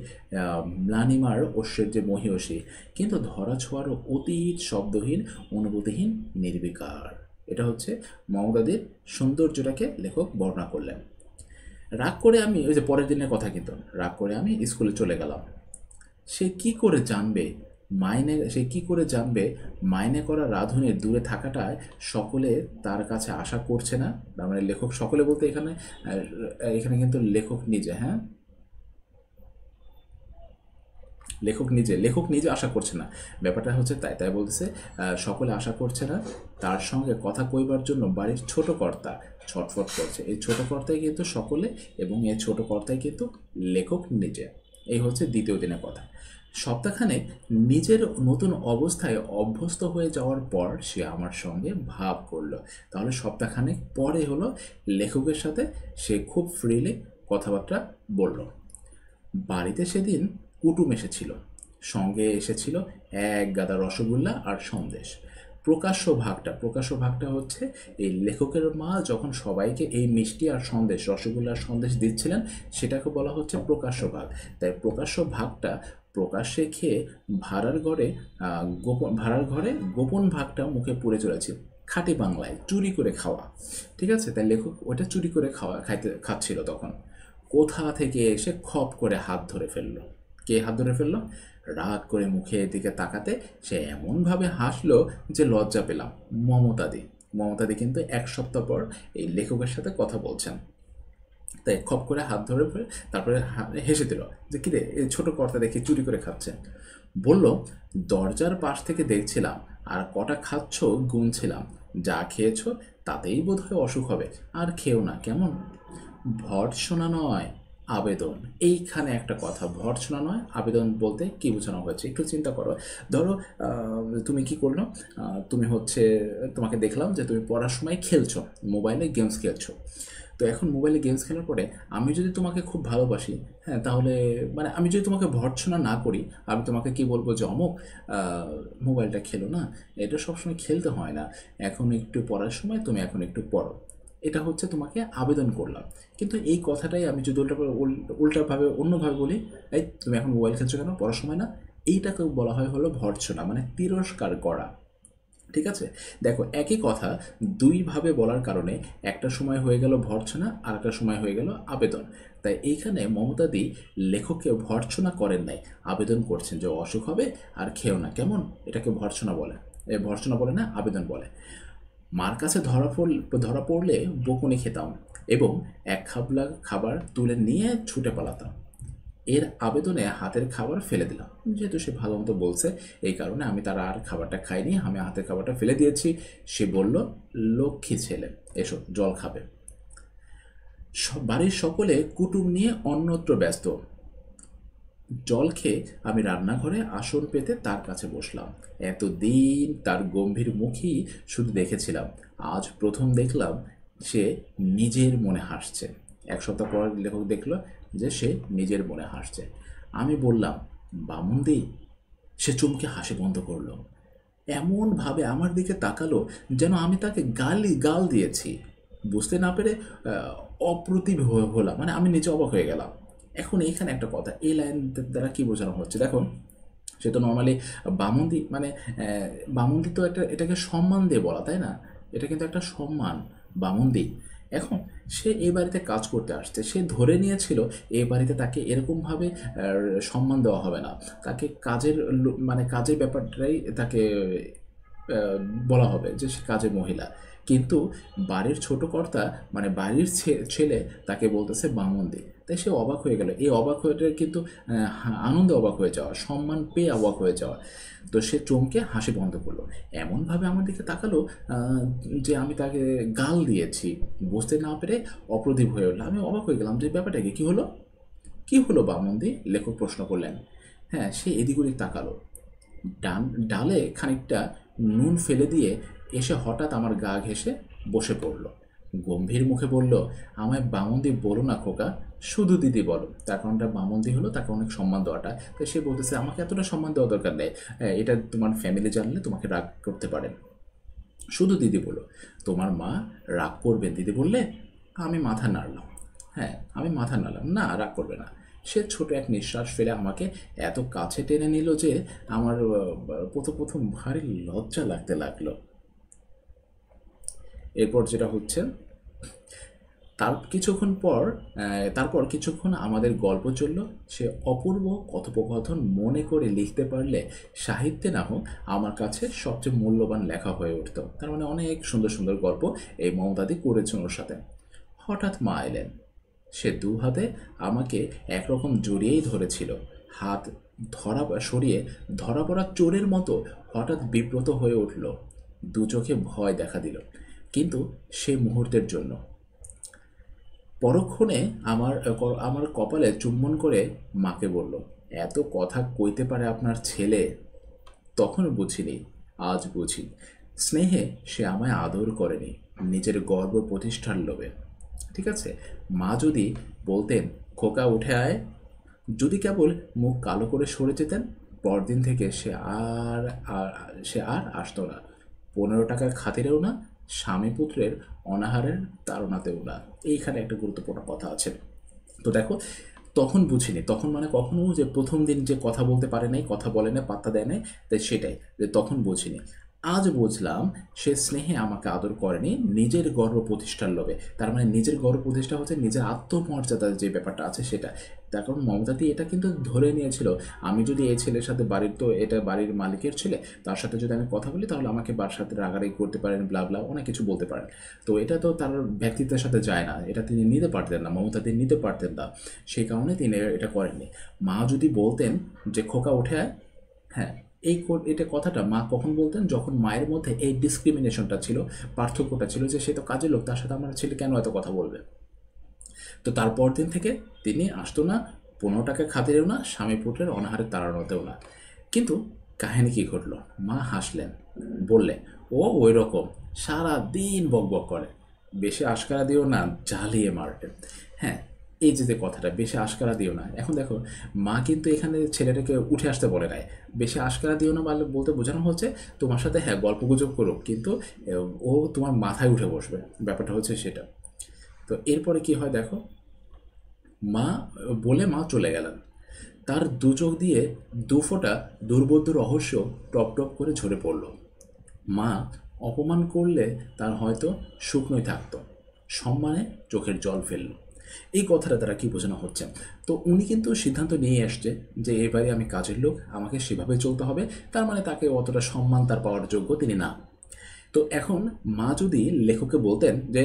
ম্লানিমার ঐশ্বর্যে মহীয়সী, কিন্তু ধরাছোঁয়ার অতীত, শব্দহীন, অনুভূতিহীন, নির্বিকার। এটা হচ্ছে মমতাদির সৌন্দর্যটাকে লেখক বর্ণনা করলেন। রাগ করে আমি, ওই যে পরের দিনের কথা কিন্তু, রাগ করে আমি স্কুলে চলে গেলাম। সে কি করে জানবে মাইনে করা রাঁধুনির দূরে থাকাটায় সকলে তার কাছে আশা করছে না। তার মানে লেখক সকলে বলতে এখানে এখানে কিন্তু লেখক নিজে, হ্যাঁ, লেখক নিজে আশা করছে না, ব্যাপারটা হচ্ছে তাই তাই বলতেছে সকলে আশা করছে না, তার সঙ্গে কথা কইবার জন্য বাড়ির ছোট কর্তা ছটফট করছে। এই ছোট কর্তাই কিন্তু সকলে, এবং এই ছোট কর্তাই কিন্তু লেখক নিজে। এই হচ্ছে দ্বিতীয় দিনের কথা। সপ্তাহখানেক নিজের নতুন অবস্থায় অভ্যস্ত হয়ে যাওয়ার পর সে আমার সঙ্গে ভাব করলো। তাহলে সপ্তাহখানেক পরে হলো লেখকের সাথে সে খুব ফ্রিলি কথাবার্তা বলল। বাড়িতে সেদিন কুটুম এসেছিল, সঙ্গে এসেছিল এক গাদা রসগোল্লা আর সন্দেশ। প্রকাশ্য ভাগটা হচ্ছে এই লেখকের মা যখন সবাইকে এই মিষ্টি আর সন্দেশ, রসগোল্লা আর সন্দেশ দিচ্ছিলেন, সেটাকে বলা হচ্ছে প্রকাশ্য ভাগ। তাই প্রকাশ্য ভাগটা প্রকাশ্যে খেয়ে ভাড়ার ঘরে গোপন ভাগটা মুখে পুড়ে চলেছে, খাঁটি বাংলায় চুরি করে খাওয়া। ঠিক আছে? তাই লেখক ওটা চুরি করে খাচ্ছিল তখন। কোথা থেকে এসে খপ করে হাত ধরে ফেললো। কে হাত ধরে ফেললো? রাগ করে মুখের দিকে তাকাতে সে এমনভাবে হাসলো যে লজ্জা পেলাম। মমতাদি কিন্তু 1 সপ্তাহ পর এই লেখকের সাথে কথা বলছেন, তাই খপ করে হাত ধরে তারপরে হেসে দিল যে কিরে, এই ছোট কর্তা দেখে চুরি করে খাচ্ছে। বলল, দরজার পাশ থেকে দেখছিলাম, আর কটা খাচ্ছ গুনছিলাম, যা খেয়েছ তাতেই বোধ হয় অসুখ হবে, আর খেও না কেমন। ভর্ৎসনা নয়, আবেদন। এইখানে একটা কথা, ভর্ৎসনা নয়, আবেদন বলতে কি বোঝানো হয়েছে একটু চিন্তা করো। ধরো তুমি কি করলো, তোমাকে দেখলাম যে তুমি পড়ার সময় খেলছো, মোবাইলে গেমস খেলছো। তো এখন মোবাইলে গেমস খেলার পরে আমি যদি তোমাকে খুব ভালোবাসি, হ্যাঁ, তাহলে মানে আমি যদি তোমাকে ভর্ৎসনা না করি, আমি তোমাকে কি বলবো যে অমুক মোবাইলটা খেলো না, এটা সবসময় খেলতে হয় না, এখন একটু পড়ার সময় তুমি এখন একটু পড়ো। এটা হচ্ছে তোমাকে আবেদন করলাম। কিন্তু এই কথাটাই আমি যদি উল্টাভাবে অন্যভাবে বলি, এই তুমি এখন মোবাইল খেলছো কেন, পড়ার সময় না, এইটাকে বলা হয় হলো ভর্ৎসনা, মানে তিরস্কার করা। ঠিক আছে? দেখো, একই কথা দুইভাবে বলার কারণে একটা সময় হয়ে গেল ভর্ৎসনা, আর একটা সময় হয়ে গেল আবেদন। তাই এইখানে মমতাদি লেখককে ভর্ৎসনা করেন নাই, আবেদন করছেন যে অসুখ হবে আর খেও না কেমন। এটাকে ভর্ৎসনা বলে না, আবেদন বলে। মার কাছে ধরা পড়লে বকুনি খেতাম এবং এক খাবলা খাবার তুলে নিয়ে ছুটে পালাতাম। এর আবেদনে হাতের খাবার ফেলে দিলাম। যেহেতু সে ভালো মতো বলছে, এই কারণে আমি তার আর খাবারটা খাইনি, আমি হাতের খাবারটা ফেলে দিয়েছি। সে বলল, লক্ষ্মী ছেলে, এসো জল খাবে। বাড়ির সকলে কুটুম নিয়ে অন্যত্র ব্যস্ত। জল খেয়ে আমি রান্নাঘরে আসন পেতে তার কাছে বসলাম। এতদিন তার গম্ভীর মুখই শুধু দেখেছিলাম, আজ প্রথম দেখলাম সে নিজের মনে হাসছে। 1 সপ্তাহ পর লেখক দেখল যে সে নিজের মনে হাসছে। আমি বললাম, বামুনদি। সে চমকে হাসি বন্ধ করলো, এমনভাবে আমার দিকে তাকালো যেন আমি তাকে গাল দিয়েছি। বুঝতে না পেরে অপ্রতিভ হলাম, মানে আমি নিজে অবাক হয়ে গেলাম। এখন এইখানে একটা কথা, এই লাইন দ্বারা কি বোঝানো হচ্ছে দেখুন। সে তো নর্মালি বামুনদি, মানে বামুনদি তো এটাকে সম্মান দিয়ে বলা, তাই না? এটা কিন্তু একটা সম্মান, বামুনদি। এখন সে এই বাড়িতে কাজ করতে আসছে, সে ধরে নিয়েছিল এই বাড়িতে তাকে এরকমভাবে সম্মান দেওয়া হবে না, তাকে কাজের মানে কাজের ব্যাপারটাই তাকে বলা হবে যে সে কাজের মহিলা। কিন্তু বাড়ির ছোট কর্তা, মানে বাড়ির ছেলে তাকে বলতেছে বামুনদি। তাই সে অবাক হয়ে গেল। এই অবাক হয়েটা কিন্তু আনন্দে অবাক হয়ে যাওয়া, সম্মান পেয়ে অবাক হয়ে যাওয়া। তো সে চমকে হাসি বন্ধ করলো, এমনভাবে আমার দিকে তাকালো যে আমি তাকে গাল দিয়েছি। বুঝতে না পেরে অপ্রতিভ হয়ে উঠলো। আমি অবাক হয়ে গেলাম যে ব্যাপারটা কি হলো, কি হলো বামুনদি, লেখক প্রশ্ন করলেন। হ্যাঁ, সে এদিক ওদিক তাকালো। ডালে খানিকটা নুন ফেলে দিয়ে এসে হঠাৎ আমার গা ঘেঁষে বসে পড়ল। গম্ভীর মুখে বলল, আমায় বামুনদি বলো না খোকা, শুধু দিদি বলো। তার কারণটা বামুনদি হলো তাকে অনেক সম্মান দেওয়াটা। তো সে বলতেছে, আমাকে এতটা সম্মান দেওয়া দরকার নেই, এটা তোমার ফ্যামিলি জানলে তোমাকে রাগ করতে পারেন, শুধু দিদি বলো। তোমার মা রাগ করবেন দিদি বললে? আমি মাথা নাড়লাম। হ্যাঁ, আমি মাথা নাড়লাম, না রাগ করবে না। সে ছোট এক নিঃশ্বাস ফেলে আমাকে এত কাছে টেনে নিল যে আমার প্রথম প্রথম ভারী লজ্জা লাগতে লাগলো। এরপর যেটা হচ্ছে, তারপর কিছুক্ষণ আমাদের গল্প চলল। সে অপূর্ব কথোপকথন মনে করে লিখতে পারলে সাহিত্যে না হোক আমার কাছে সবচেয়ে মূল্যবান লেখা হয়ে উঠত। তার মানে অনেক সুন্দর সুন্দর গল্প এই মমতাদি করেছেন ওর সাথে। হঠাৎ মা এলেন। সে দু হাতে আমাকে একরকম জড়িয়েই ধরেছিল। হাত সরিয়ে ধরা পড়া চোরের মতো হঠাৎ বিব্রত হয়ে উঠল। দু চোখে ভয় দেখা দিল, কিন্তু সে মুহূর্তের জন্য। পরক্ষণে আমার কপালে চুম্বন করে মাকে বলল, এত কথা কইতে পারে আপনার ছেলে? তখন বুঝিনি, আজ বুঝি। স্নেহে সে আমায় আদর করেনি, নিজের গর্ব প্রতিষ্ঠার লোভে। ঠিক আছে, মা যদি বলতেন, খোকা উঠে আয়, যদি কেবল মুখ কালো করে সরে যেতেন, পরদিন থেকে সে আর আসতো না। 15 টাকার খাতিরেও না, স্বামী পুত্রের অনাহারের তাড়নাতেও না। এইখানে একটা গুরুত্বপূর্ণ কথা আছে। তো দেখো, তখন বুঝিনি, তখন মানে কখনো যে প্রথম দিন যে কথা বলতে পারে নাই, কথা বলে না, পাত্তা দেয় নাই, তাই সেটাই যে তখন বুঝিনি। আজ বুঝলাম সে স্নেহে আমাকে আদর করেনি নিজের গর্ব প্রতিষ্ঠার লোভে। তার মানে নিজের গর্ব প্রতিষ্ঠা হচ্ছে নিজের আত্মমর্যাদার যে ব্যাপারটা আছে সেটা। তার কারণ মমতাদি এটা কিন্তু ধরে নিয়েছিল, আমি যদি এই ছেলের সাথে, বাড়ির তো এটা বাড়ির মালিকের ছেলে, তার সাথে যদি আমি কথা বলি তাহলে আমাকে বার সাথে রাগারাগি করতে পারেন, ব্লা ব্লা অনেক কিছু বলতে পারেন। তো এটা তো তার ব্যক্তিত্বের সাথে যায় না, এটা তিনি নিতে পারতেন না, মমতাদি নিতে পারতেন না, সেই কারণে তিনি এটা করেননি। মা যদি বলতেন যে খোকা উঠে আয়, হ্যাঁ, এটা কথাটা মা কখন বলতেন? যখন মায়ের মধ্যে এই ডিসক্রিমিনেশনটা ছিল, পার্থক্যটা ছিল যে সে তো কাজের লোক, তার সাথে আমার ছেলে কেন এত কথা বলবে। তো তারপর দিন থেকে তিনি আসতো না, 15 টাকা খাতিরেও না, স্বামী পুত্রের অনাহারে তাড়ানোতেও না। কিন্তু কাহিনী কী ঘটল? মা হাসলেন, বললেন, ও ওই রকম সারাদিন বক বক করে, বেশি আশকারা দিও না, জ্বালিয়ে মারবে। হ্যাঁ, এই যে কথাটা, বেশি আশকারা দিও না। এখন দেখো, মা কিন্তু এখানে ছেলেটাকে উঠে আসতে বলে নাই। বেশি আশকারা দিও না বলতে বোঝানো হচ্ছে তোমার সাথে হ্যাঁ গল্প গুজব করুক, কিন্তু ও তোমার মাথায় উঠে বসবে, ব্যাপারটা হচ্ছে সেটা। তো এরপরে কি হয় দেখো, মা চলে গেলেন। তার দু চোখ দিয়ে 2 ফোঁটা দুর্বোধ্য রহস্য টপ টপ করে ঝরে পড়ল। মা অপমান করলে তার হয়তো শুকনোই থাকতো, সম্মানে চোখের জল ফেলল। এই কথাটা দ্বারা কি বোঝানো হচ্ছে? তো উনি কিন্তু সিদ্ধান্ত নিয়ে আসছে যে এবারে আমি কাজের লোক, আমাকে সেভাবে চলতে হবে। তার মানে তাকে অতটা সম্মান তার পাওয়ার যোগ্য তিনি না। তো এখন মা যদি লেখককে বলতেন যে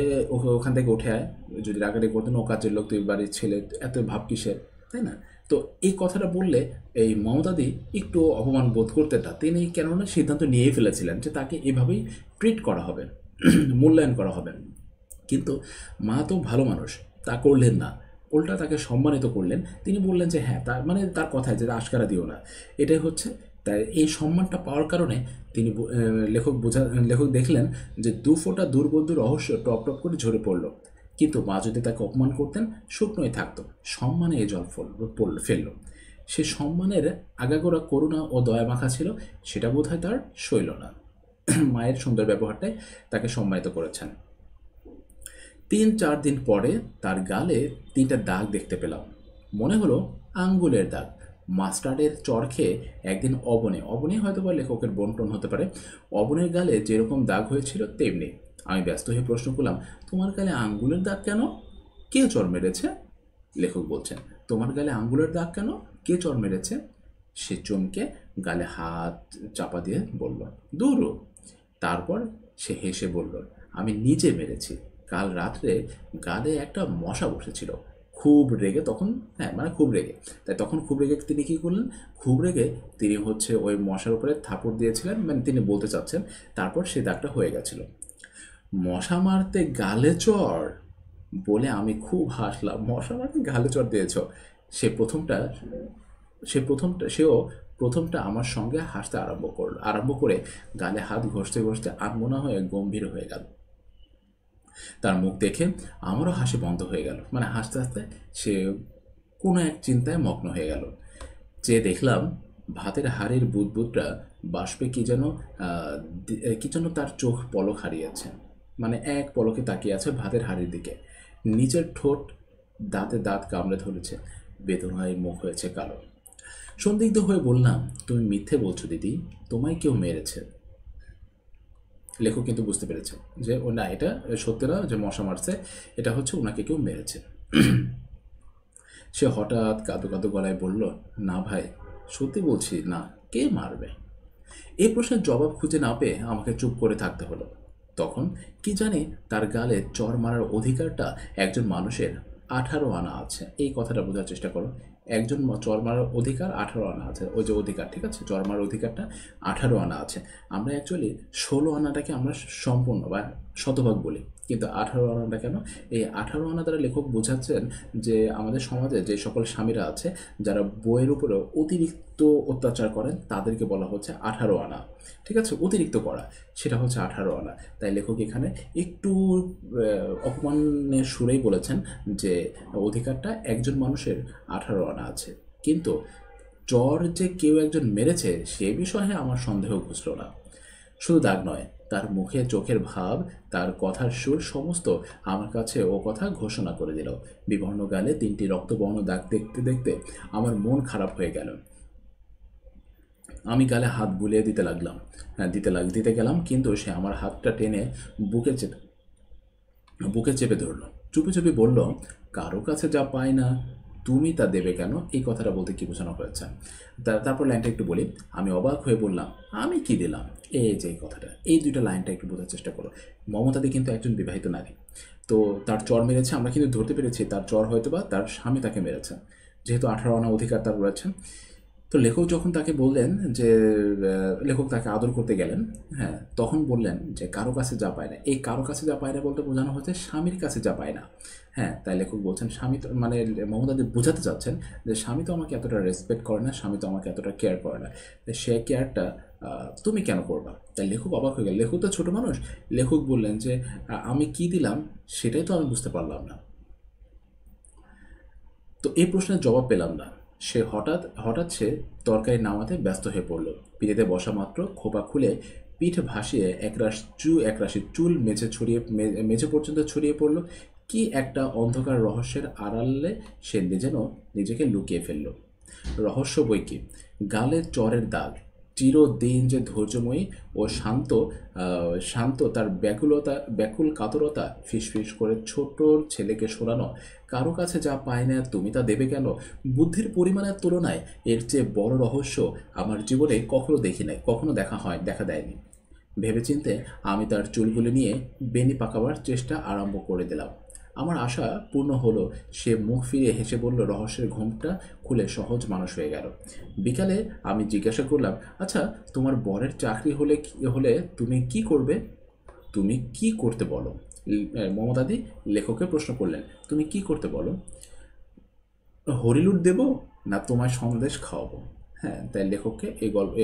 ওখান থেকে উঠে আয়, যদি রাগারাগি করতেন, ও কাজের লোক, তুই বাড়ির ছেলে, এত ভাব কিসের, তাই না? তো এই কথাটা বললে এই মমতাদি একটু অপমান বোধ করতেন না, তিনি কেননা সিদ্ধান্ত নিয়েই ফেলেছিলেন যে তাকে এভাবেই ট্রিট করা হবে, মূল্যায়ন করা হবে। কিন্তু মা তো ভালো মানুষ, তা করলেন না, উল্টা তাকে সম্মানিত করলেন। তিনি বললেন যে হ্যাঁ, তার মানে তার কথায় যে আশকারা দিও না, এটাই হচ্ছে। তাই এই সম্মানটা পাওয়ার কারণে তিনি লেখক দেখলেন যে দু ফোঁটা দুর্বোধ্য রহস্য টপ টপ করে ঝরে পড়ল। কিন্তু মা যদি তাকে অপমান করতেন, শুকনোই থাকতো, সম্মানে এই জল ফেলল। সে সম্মানের আগাগোড়া করুণা ও দয়া মাখা ছিল, সেটা বোধহয় তার সইল না। মায়ের সুন্দর ব্যবহারটাই তাকে সম্মানিত করেছেন। 3-4 দিন পরে তার গালে 3টা দাগ দেখতে পেলাম। মনে হলো আঙ্গুলের দাগ। মাস্টার্ডের চর খেয়ে একদিন অবনে হয়তো বা লেখকের বন্টন হতে পারে, অবনের গালে যেরকম দাগ হয়েছিল তেমনি। আমি ব্যস্ত হয়ে প্রশ্ন করলাম, তোমার গালে আঙ্গুলের দাগ কেন? কে চর মেরেছে? লেখক বলছেন, তোমার গালে আঙ্গুলের দাগ কেন? কে চর মেরেছে? সে চমকে গালে হাত চাপা দিয়ে বলল, দূরও। তারপর সে হেসে বলল, আমি নিজে মেরেছি। কাল রাত্রে গালে একটা মশা বসেছিল। খুব রেগে তখন, হ্যাঁ মানে খুব রেগে, তাই তখন খুব রেগে তিনি কী করলেন, খুব রেগে তিনি ওই মশার উপরে থাপড় দিয়েছিলেন, মানে তিনি বলতে চাচ্ছেন। তারপর সে দাগটা হয়ে গেছিল। মশা মারতে গালে চড় বলে আমি খুব হাসলাম। মশা মারতে গালে চড় দিয়েছ? সে প্রথমটা সেও প্রথমটা আমার সঙ্গে হাসতে আরম্ভ করে গালে হাত ঘষতে ঘষতে আনমনা হয়ে গম্ভীর হয়ে গেল। তার মুখ দেখে আমারও হাসি বন্ধ হয়ে গেল, মানে হাসতে হাসতে সে কোনো এক চিন্তায় মগ্ন হয়ে গেল। যে দেখলাম ভাতের হাড়ির বুদবুদটা বাষ্পে কি যেন তার চোখ পলক হারিয়েছে, মানে এক পলকে তাকিয়ে আছে ভাতের হাড়ির দিকে। নিচের ঠোঁট দাঁতে দাঁত কামড়ে ধরেছে, বেদনায় মুখ হয়েছে কালো। সন্দিগ্ধ হয়ে বললাম, তুমি মিথ্যে বলছো দিদি, তোমায় কেউ মেরেছে। লেখক কিন্তু বুঝতে পেরেছে যে ও না, এটা সত্যি না যে মশা মারছে, এটা হচ্ছে ওনাকে কেউ মেরেছে। সে হঠাৎ কাঁদো কাঁদো গলায় বলল, না ভাই, সত্যি বলছি না, কে মারবে? এই প্রশ্নের জবাব খুঁজে না পেয়ে আমাকে চুপ করে থাকতে হলো। তখন কি জানি তার গালে চড় মারার অধিকারটা একজন মানুষের 18 আনা আছে। এই কথাটা বোঝার চেষ্টা করো। একজন চড় মারার অধিকার 18 আনা আছে, ওই যে অধিকার, ঠিক আছে, চড় মারার অধিকারটা 18 আনা আছে। আমরা অ্যাকচুয়ালি 16 আনাটাকে আমরা সম্পূর্ণ বা শতভাগ বলি, কিন্তু 18 আনাটা কেন? এই 18 আনা দ্বারা লেখক বোঝাচ্ছেন যে আমাদের সমাজে যে সকল স্বামীরা আছে যারা বইয়ের উপরে অতিরিক্ত অত্যাচার করেন, তাদেরকে বলা হচ্ছে 18 আনা, ঠিক আছে, অতিরিক্ত করা, সেটা হচ্ছে 18 আনা। তাই লেখক এখানে একটু অপমানের সুরেই বলেছেন যে অধিকারটা একজন মানুষের 18 আনা আছে। কিন্তু চর যে কেউ একজন মেরেছে সে বিষয়ে আমার সন্দেহ ঘুচল না। শুধু দাগ নয়, তার মুখে চোখের ভাব, তার কথার সুর, সমস্ত আমার কাছে ও কথা ঘোষণা করে দিল। বিবর্ণ গালে 3টি রক্তবর্ণ দাগ দেখতে দেখতে আমার মন খারাপ হয়ে গেল। আমি গালে হাত বুলিয়ে দিতে গেলাম, কিন্তু সে আমার হাতটা টেনে বুকে চেপে ধরলো। চুপি চুপি বলল, কারো কাছে যা পায় না তুমি তা দেবে কেন? এই কথাটা বলতে কি বোঝানো হয়েছে? তারপর লাইনটা একটু বলি। আমি অবাক হয়ে বললাম, আমি কি দিলাম? এই যে এই কথাটা, এই 2টা লাইনটা একটু বোঝার চেষ্টা করো। মমতাদি কিন্তু একজন বিবাহিত নারী, তো তার চর মেরেছে, আমরা কিন্তু ধরতে পেরেছি তার চর হয়তো বা তার স্বামী তাকে মেরেছে, যেহেতু 18 আনা অধিকার তার রয়েছে। তো লেখক যখন তাকে বললেন যে লেখক তাকে আদর করতে গেলেন, হ্যাঁ, তখন বললেন যে কারো কাছে যা পায় না। এই কারো কাছে যা পায় না বলতে বোঝানো হচ্ছে স্বামীর কাছে যা পায় না। হ্যাঁ, তাই লেখক বলছেন স্বামী তো, মানে মমতাদি বোঝাতে চাচ্ছেন যে স্বামী তো আমাকে এতটা রেসপেক্ট করে না, স্বামী তো আমাকে এতটা কেয়ার করে না, সে কেয়ারটা তুমি কেন করবা? তাই লেখক অবাক হয়ে গেল। লেখক তো ছোটো মানুষ। লেখক বললেন যে আমি কি দিলাম সেটাই তো আমি বুঝতে পারলাম না। তো এই প্রশ্নের জবাব পেলাম না। সে হঠাৎ সে তরকারি নামাতে ব্যস্ত হয়ে পড়ল। পিঠেতে বসা মাত্র খোপা খুলে পিঠ ভাসিয়ে একরাশি চুল মেঝে পর্যন্ত ছড়িয়ে পড়ল। কি একটা অন্ধকার রহস্যের আড়ালে সে যেন নিজেকে লুকিয়ে ফেলল। রহস্য বই কি, গালে চরের দাগ, চিরদিন যে ধৈর্যময়ী ও শান্ত তার ব্যাকুল কাতরতা, ফিসফিস করে ছোট ছেলেকে শোনানো, কারো কাছে যা পায় না তুমি তা দেবে কেন, বুদ্ধির পরিমাণের তুলনায় এর চেয়ে বড় রহস্য আমার জীবনে কখনো দেখি নাই, কখনো দেখা দেয়নি। ভেবেচিন্তে আমি তার চুলগুলি নিয়ে বেনি পাকাবার চেষ্টা আরম্ভ করে দিলাম। আমার আশা পূর্ণ হলো। সে মুখ ফিরিয়ে হেসে বলল, রহস্যের ঘোমটা খুলে সহজ মানুষ হয়ে গেল। বিকালে আমি জিজ্ঞাসা করলাম, আচ্ছা, তোমার বরের চাকরি হলে তুমি কি করবে? তুমি কি করতে বলো? মমতাদি লেখককে প্রশ্ন করলেন, তুমি কি করতে বলো? হরিলুট দেব, না তোমায় সন্দেশ খাওয়াবো? হ্যাঁ, তাই লেখককে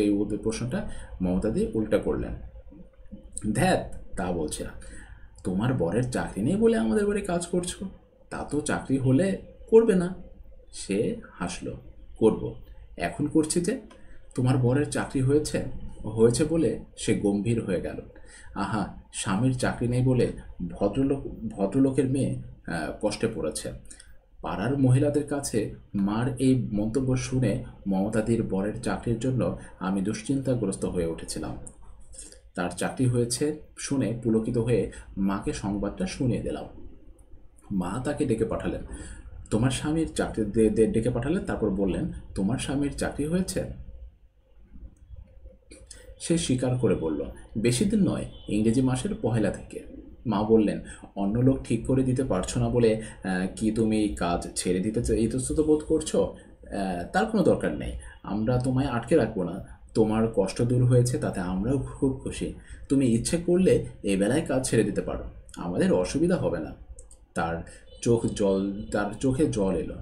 এই ওদের প্রশ্নটা মমতাদি উল্টা করলেন। ধ্যাত, তা বলছি না। তোমার বরের চাকরি নেই বলে আমাদের বাড়ি কাজ করছো, তা তো চাকরি হলে করবে না। সে হাসলো। করব, এখন করছি যে। তোমার বরের চাকরি হয়েছে? হয়েছে বলে সে গম্ভীর হয়ে গেল। আহা, স্বামীর চাকরি নেই বলে ভদ্রলোক ভদ্রলোকের মেয়ে কষ্টে পড়েছে। পাড়ার মহিলাদের কাছে মার এই মন্তব্য শুনে মমতাদির বরের চাকরির জন্য আমি দুশ্চিন্তাগ্রস্ত হয়ে উঠেছিলাম। তার চাকরি হয়েছে শুনে পুলকিত হয়ে মাকে সংবাদটা শুনিয়ে দিলাম। মা তাকে ডেকে পাঠালেন। তোমার স্বামীর চাকরি ডেকে পাঠালেন, তারপর বললেন, তোমার স্বামীর চাকরি হয়েছে? সে স্বীকার করে বলল, বেশি দিন নয়, ইংরেজি মাসের পহেলা থেকে। মা বললেন, অন্য লোক ঠিক করে দিতে পারছো না বলে কি তুমি কাজ ছেড়ে দিতে ইতস্তত বোধ করছো? তার কোনো দরকার নেই। আমরা তোমায় আটকে রাখবো না। তোমার কষ্ট দূর হয়েছে, তাতে আমরাও খুব খুশি। তুমি ইচ্ছে করলে এই বেলায় কাজ ছেড়ে দিতে পারো, আমাদের অসুবিধা হবে না। তার চোখ জল তার চোখে জল এলো।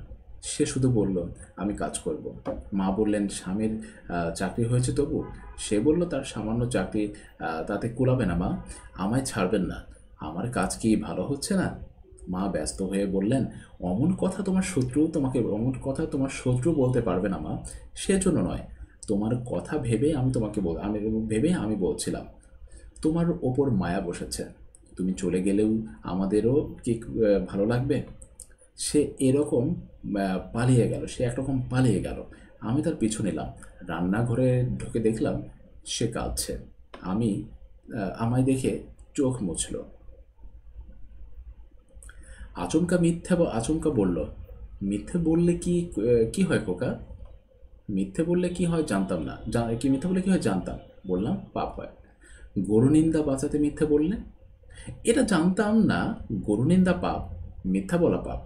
সে শুধু বলল, আমি কাজ করব। মা বললেন, স্বামীর চাকরি হয়েছে তবু? সে বলল, তার সামান্য চাকরি তাতে কুলাবে না মা, আমায় ছাড়বেন না। আমার কাজ কি ভালো হচ্ছে না? মা ব্যস্ত হয়ে বললেন, অমন কথা তোমার শত্রু বলতে পারবে না মা, সেজন্য নয়। তোমার কথা ভেবে আমি বলছিলাম, তোমার ওপর মায়া বসেছে। তুমি চলে গেলেও আমাদেরও কি ভালো লাগবে? সে এরকম সে একরকম পালিয়ে গেল। আমি তার পিছু নিলাম। রান্নাঘরে ঢুকে দেখলাম সে কাঁদছে। আমায় দেখে চোখ মুছল। আচমকা বলল, মিথ্যে বললে কি হয় খোকা? মিথ্যে বললে কি হয় জানতাম না। মিথ্যে বললে কি হয় জানতাম। বললাম, পাপ হয়। গরু নিন্দা বাঁচাতে মিথ্যে বললে? এটা জানতাম না। গরু নিন্দা পাপ, মিথ্যা বলা পাপ।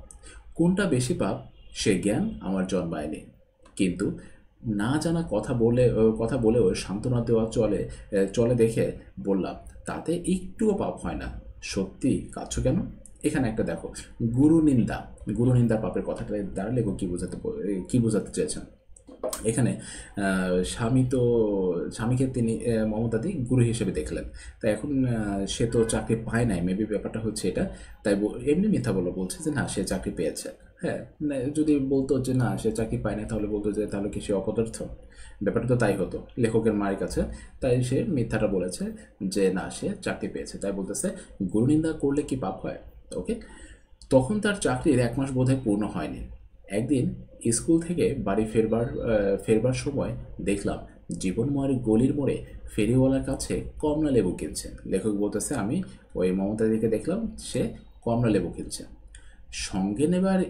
কোনটা বেশি পাপ সে জ্ঞান আমার জন্মায়নি। কিন্তু না জানা কথা বলেও সান্ত্বনা দেওয়া চলে দেখে বললাম, তাতে একটুও পাপ হয় না। সত্যি কাঁদছো কেন? এখানে একটা দেখো, গুরু নিন্দা পাপের কথাটা দ্বারা লেখক কি বোঝাতে চেয়েছেন। এখানে স্বামীকে তিনি মমতাদি গুরু হিসেবে দেখলেন। তাই এখন সে তো চাকরি পায় নাই, মেবি ব্যাপারটা হচ্ছে এটা। তাই এমনি মিথ্যা বলছে যে না, সে চাকরি পেয়েছে। হ্যাঁ, যদি বলতো যে না, সে চাকরি পায় না, তাহলে বলতো যে তাহলে কি সে অপদার্থ? ব্যাপারটা তো তাই হতো লেখকের মায়ের কাছে। তাই সে মিথ্যাটা বলেছে যে না, সে চাকরি পেয়েছে। তাই বলতেছে, গুরু নিন্দা করলে কি পাপ হয়? ওকে। তখন তার চাকরির 1 মাস বোধহয় পূর্ণ হয়নি। একদিন স্কুল থেকে বাড়ি ফেরবার সময় দেখলাম জীবনময়ের গলির মোড়ে ফেরিওয়ালার কাছে কমলা লেবু কিনছে। লেখক বলতেছে, আমি ওই মমতাদিকে দেখলাম সে কমলা লেবু কিনছে। সঙ্গে নেবার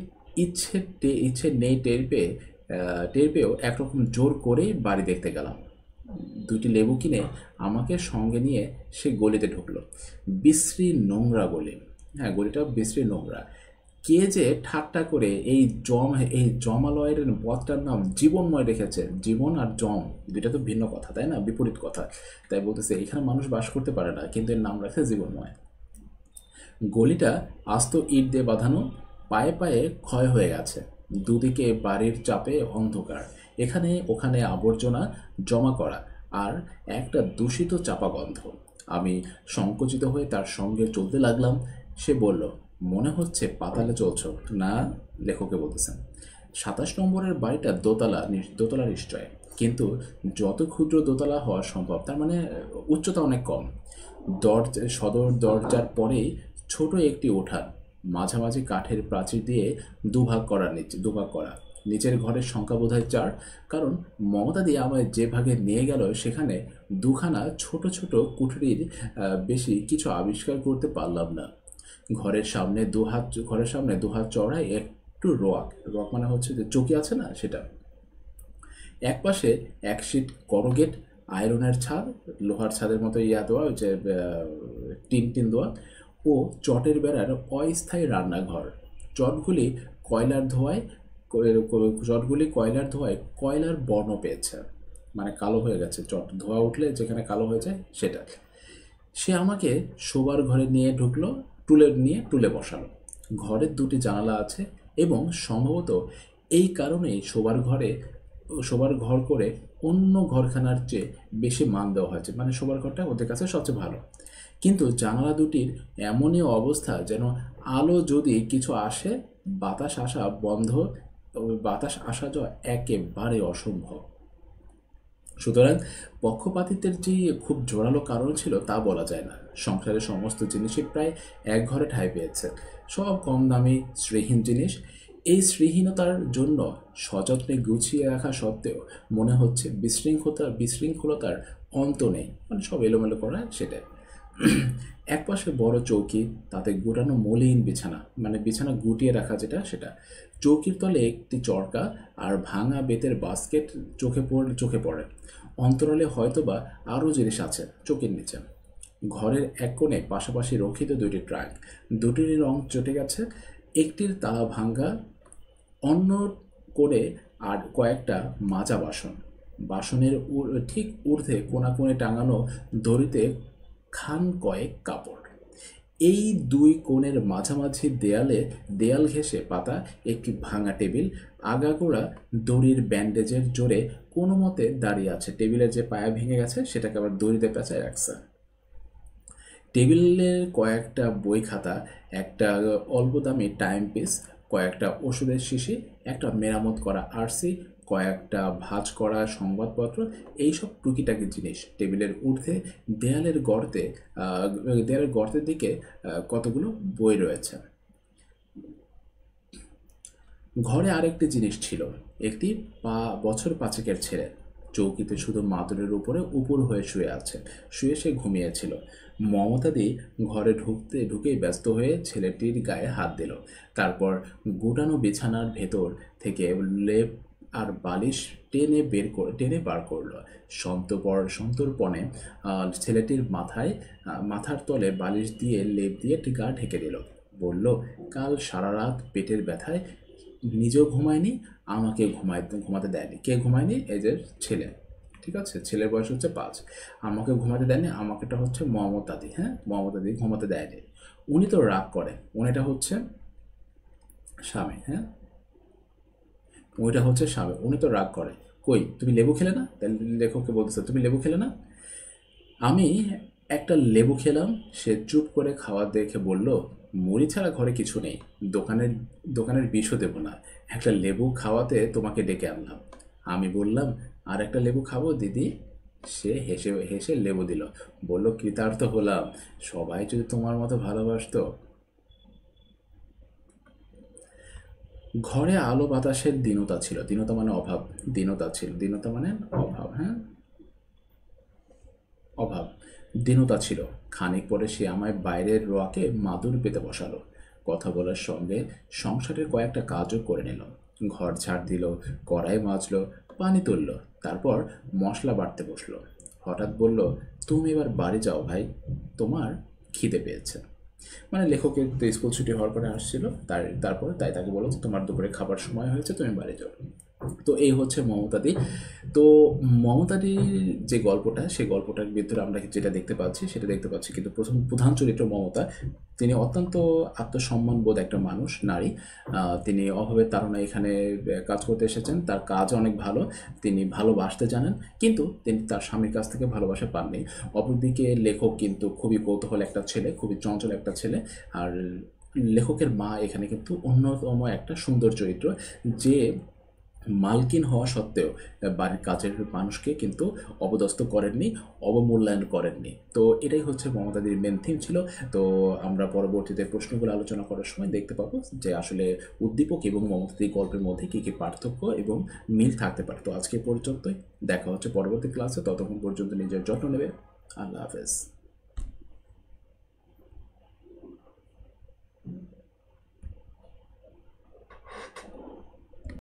ইচ্ছে নেই টের পেয়েও একরকম জোর করেই বাড়ি দেখতে গেলাম। 2টি লেবু কিনে আমাকে সঙ্গে নিয়ে সে গলিতে ঢুকলো। বিশ্রী নোংরা গলি। হ্যাঁ, গলিটা বিশ্রী নোংরা। কে যে ঠাট্টা করে এই জমালয়ের পথটার নাম জীবনময় রেখেছে। জীবন আর জম দুইটা তো ভিন্ন কথা, তাই না? বিপরীত কথা। তাই বলতেছে এখানে মানুষ বাস করতে পারে না, কিন্তু এর নাম রাখে জীবনময়। গলিটা আস্ত ইট দিয়ে বাঁধানো, পায়ে পায়ে ক্ষয় হয়ে গেছে। দুদিকে বাড়ির চাপে অন্ধকার, এখানে ওখানে আবর্জনা জমা করা, আর একটা দূষিত চাপা গন্ধ। আমি সংকুচিত হয়ে তার সঙ্গে চলতে লাগলাম। সে বলল, মনে হচ্ছে পাতালে চলছ না? লেখকে বলতেছেন। 27 নম্বরের বাড়িটা দোতলা নিশ্চয়, কিন্তু যত ক্ষুদ্র দোতলা হওয়া সম্ভব, তার মানে উচ্চতা অনেক কম। সদর দরজার পরেই ছোট একটি উঠান, মাঝামাঝি কাঠের প্রাচীর দিয়ে দুভাগ করা। নিচের ঘরের সংখ্যা বোধহয় 4, কারণ মমতা দিয়ে আমায় যে ভাগে নিয়ে গেল সেখানে দুখানা ছোট ছোট কুঠরির বেশি কিছু আবিষ্কার করতে পারলাম না। ঘরের সামনে দুহাত চড়াই একটু রক মানে হচ্ছে যে চকি আছে না, সেটা। একপাশে 1 শীট করগেট, আয়রনের ছাদ, লোহার ছাদের মতো দেওয়া, টিন দেওয়া। ও চটের বেড়ার অস্থায়ী রান্নাঘর। চটগুলি কয়লার ধোঁয়ায় কয়লার বর্ণ পেয়েছে, মানে কালো হয়ে গেছে। চট ধোঁয়া উঠলে যেখানে কালো হয়ে যায় সেটা। সে আমাকে শোবার ঘরে নিয়ে টুলে বসালো। ঘরের দুটি জানালা আছে এবং সম্ভবত এই কারণেই শোবার ঘর করে অন্য ঘরখানার চেয়ে বেশি মান দেওয়া হয়েছে, মানে শোবার ঘরটা ওদের কাছে সবচেয়ে ভালো। কিন্তু জানালা দুটির এমনই অবস্থা যেন আলো যদি কিছু আসে, বাতাস আসা বন্ধ বাতাস আসা যাওয়া একেবারে অসম্ভব। সুতরাং পক্ষপাতিত্বের যে খুব জোরালো কারণ ছিল তা বলা যায় না। সংসারের সমস্ত জিনিসই প্রায় এক ঘরে ঠাঁই পেয়েছে, সব কম দামি শ্রীহীন জিনিস। এই শ্রীহীনতার জন্য সযত্নে গুছিয়ে রাখা সত্ত্বেও মনে হচ্ছে বিশৃঙ্খলতার অন্ত নেই, মানে সব এলোমেলো করা সেটাই। একপাশে বড় চৌকি, তাতে গুটানো মলিন বিছানা, মানে বিছানা গুটিয়ে রাখা যেটা সেটা। চৌকির তলে একটি চরকা আর ভাঙা বেতের বাস্কেট চোখে পড়ে। অন্তরালে হয়তোবা আরও জিনিস আছে চৌকির নিচে। ঘরের এক কোণে পাশাপাশি রক্ষিত দুটি ট্রাঙ্ক, দুটিরই রং চটে গেছে। একটির তালা ভাঙা, অন্য কোণে আর কয়েকটা মাজা বাসন। বাসনের ঠিক ঊর্ধ্বে কোণে টাঙানো দড়িতে খান কয়েক কাপড়। এই দুই কোণের মাঝামাঝি দেয়াল ঘেঁষে পাতা একটি ভাঙা টেবিল, আগাগোড়া দড়ির ব্যান্ডেজের জোরে কোনো মতে দাঁড়িয়ে আছে। টেবিলের যে পায়া ভেঙে গেছে সেটাকে আবার দড়িতে পেঁচায় রাখছে। টেবিলের কয়েকটা বই খাতা, একটা অল্প দামি টাইম পিস, কয়েকটা ওষুধের শিশি, একটা মেরামত করা আরসি, কয়েকটা ভাঁজ করা সংবাদপত্র, এইসব টুকিটাকি জিনিস টেবিলের ঊর্ধ্বে। দেয়ালের গর্তের দিকে কতগুলো বই রয়েছে। ঘরে আরেকটি জিনিস ছিল, একটি বছর পাঁচেকের ছেলে। চৌকিতে শুধু মাদুরের উপরে উপুর হয়ে শুয়ে সে ঘুমিয়েছিল। মমতাদি ঘরে ঢুকেই ব্যস্ত হয়ে ছেলেটির গায়ে হাত দিল। তারপর গুটানো বিছানার ভেতর থেকে লেপ আর বালিশ টেনে বার করলো। সন্তর্পণে ছেলেটির মাথার তলে বালিশ দিয়ে লেপ দিয়ে গা ঢেকে দিল। বলল, কাল সারা রাত পেটের ব্যথায় নিজেও ঘুমায়নি, আমাকে ঘুমাতে দেয়নি। কে ঘুমায়নি? এই যে ছেলে, ঠিক আছে, ছেলের বয়স হচ্ছে 5। আমাকে ঘুমাতে দেয়নি, আমাকেটা হচ্ছে মমতাদি। হ্যাঁ, মমতাদি ঘুমাতে দেয়নি। উনি তো রাগ করে, উনিটা হচ্ছে স্বামী। হ্যাঁ, উনিটা হচ্ছে স্বামী, উনি তো রাগ করে। কই, তুমি লেবু খেলে না? তাহলে লেখককে বলতেছে, তুমি লেবু খেলে না? আমি একটা লেবু খেলাম। সে চুপ করে খাওয়া দেখে বলল, মুড়ি ছাড়া ঘরে কিছু নেই, দোকানের বিষও দেবো না, একটা লেবু খাওয়াতে তোমাকে ডেকে আনলাম। আমি বললাম, আর একটা লেবু খাবো দিদি? সে হেসে হেসে লেবু দিল, বলল, কৃতার্থ হলাম, সবাই যদি তোমার মতো ভালোবাসতো। ঘরে আলো বাতাসের দীনতা ছিল, দীনতা মানে অভাব, দীনতা মানে অভাব। হ্যাঁ, অভাব, দীনতা ছিল। খানিক পরে সে আমায় বাইরের রোয়াকে মাদুর পেতে বসালো। কথা বলার সঙ্গে সংসারের কয়েকটা কাজও করে নিল। ঘর ঝাড় দিল, কড়াই মাজলো, পানি তুলল, তারপর মশলা বাটতে বসলো। হঠাৎ বলল, তুমি এবার বাড়ি যাও ভাই, তোমার খিদে পেয়েছে। মানে লেখকের তো স্কুল ছুটি হওয়ার পরে আসছিল, তারপরে তাই তাকে বলো, তোমার দুপুরে খাবার সময় হয়েছে, তুমি বাড়ি যাও। তো এই হচ্ছে মমতাদি। তো মমতাদির যে গল্পটা, সেই গল্পটার ভিতরে আমরা যেটা দেখতে পাচ্ছি কিন্তু প্রধান চরিত্র মমতা, তিনি অত্যন্ত আত্মসম্মানবোধ একটা মানুষ, নারী। তিনি অভাবের তাড়নায় এখানে কাজ করতে এসেছেন, তার কাজ অনেক ভালো, তিনি ভালোবাসতে জানেন, কিন্তু তিনি তার স্বামীর কাছ থেকে ভালোবাসা পাননি। অপরদিকে লেখক কিন্তু খুবই কৌতূহল একটা ছেলে, খুবই চঞ্চল একটা ছেলে। আর লেখকের মা এখানে কিন্তু অন্যতম একটা সুন্দর চরিত্র, যে মালকিন হওয়া সত্ত্বেও বাড়ির কাজের মানুষকে কিন্তু অপদস্থ করেননি, অবমূল্যায়ন করেননি। তো এটাই হচ্ছে মমতাদির মেন থিম ছিল। তো আমরা পরবর্তীতে প্রশ্নগুলো আলোচনা করার সময় দেখতে পাবো যে আসলে উদ্দীপক এবং মমতাদির গল্পের মধ্যে কী কী পার্থক্য এবং মিল থাকতে পারে। তো আজকে পর্যন্তই, দেখা হচ্ছে পরবর্তী ক্লাসে। ততক্ষণ পর্যন্ত নিজের যত্ন নেবে। আল্লাহ হাফেজ।